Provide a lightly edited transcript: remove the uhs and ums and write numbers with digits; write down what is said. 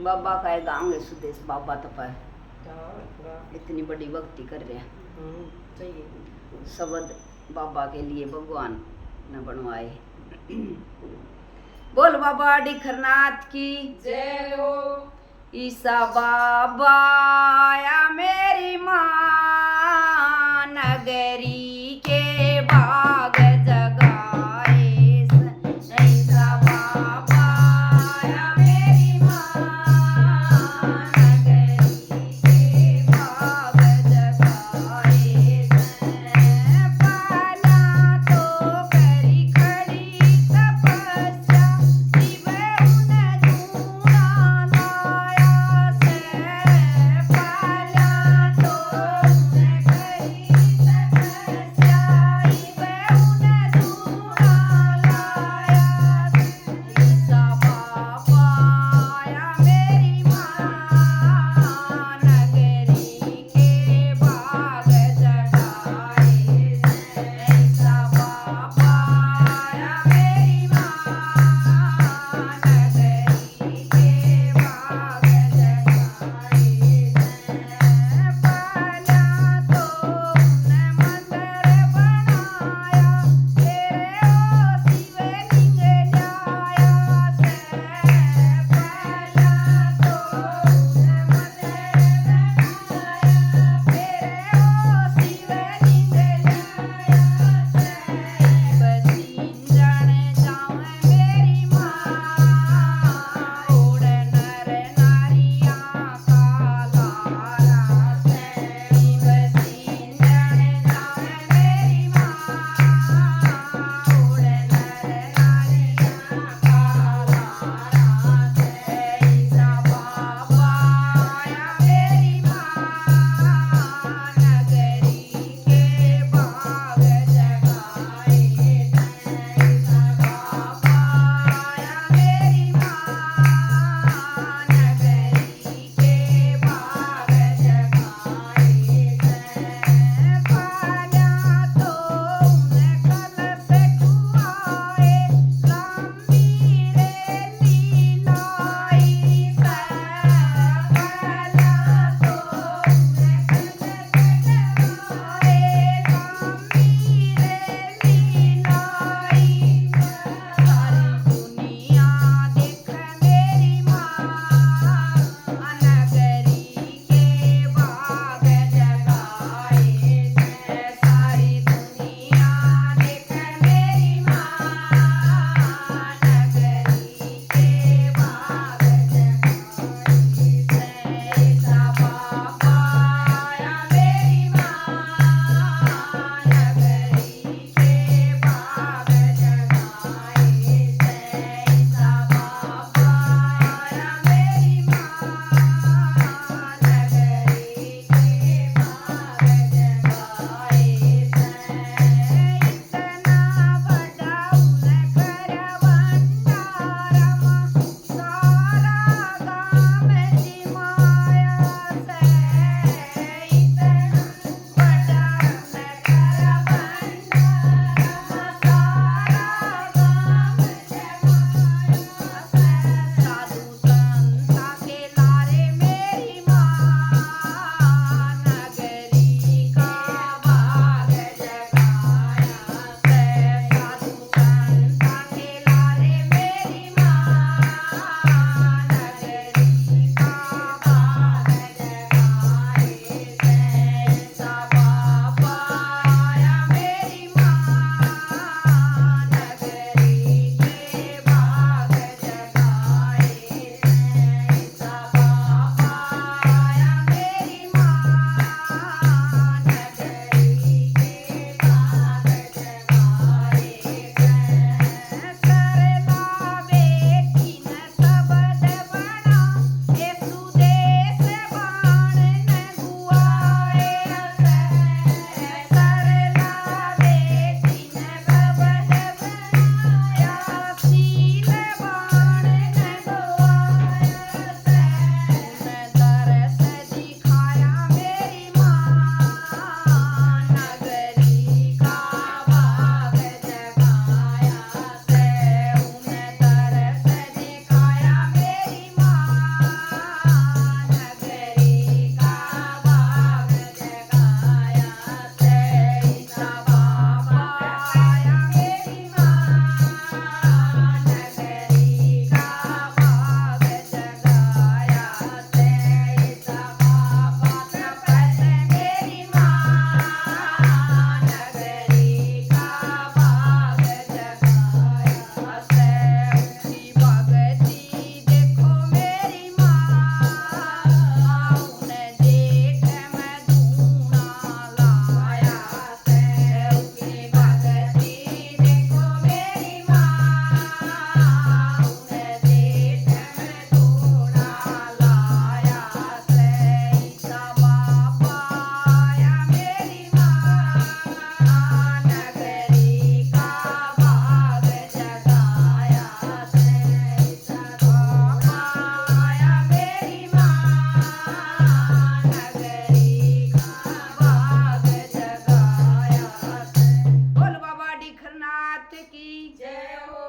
बाबा का है गाँव सुदेश बाबा तो पर हाँ, इतनी बड़ी भक्ति कर रहे हैं। चाहिए शब्द बाबा के लिए भगवान न बनवाए। बोल बाबा डिखरनाथ की जय हो। ईसा बाबा या मेरी माँ नगरी के बाग जगाए। ईसा बाबा या मेरी माँ नगरी के बाग जगाए। पहला तो करी खड़ी तपस्या शिव उन धूना लाया से। पहला तो करी तपस्या नाथ की जय हो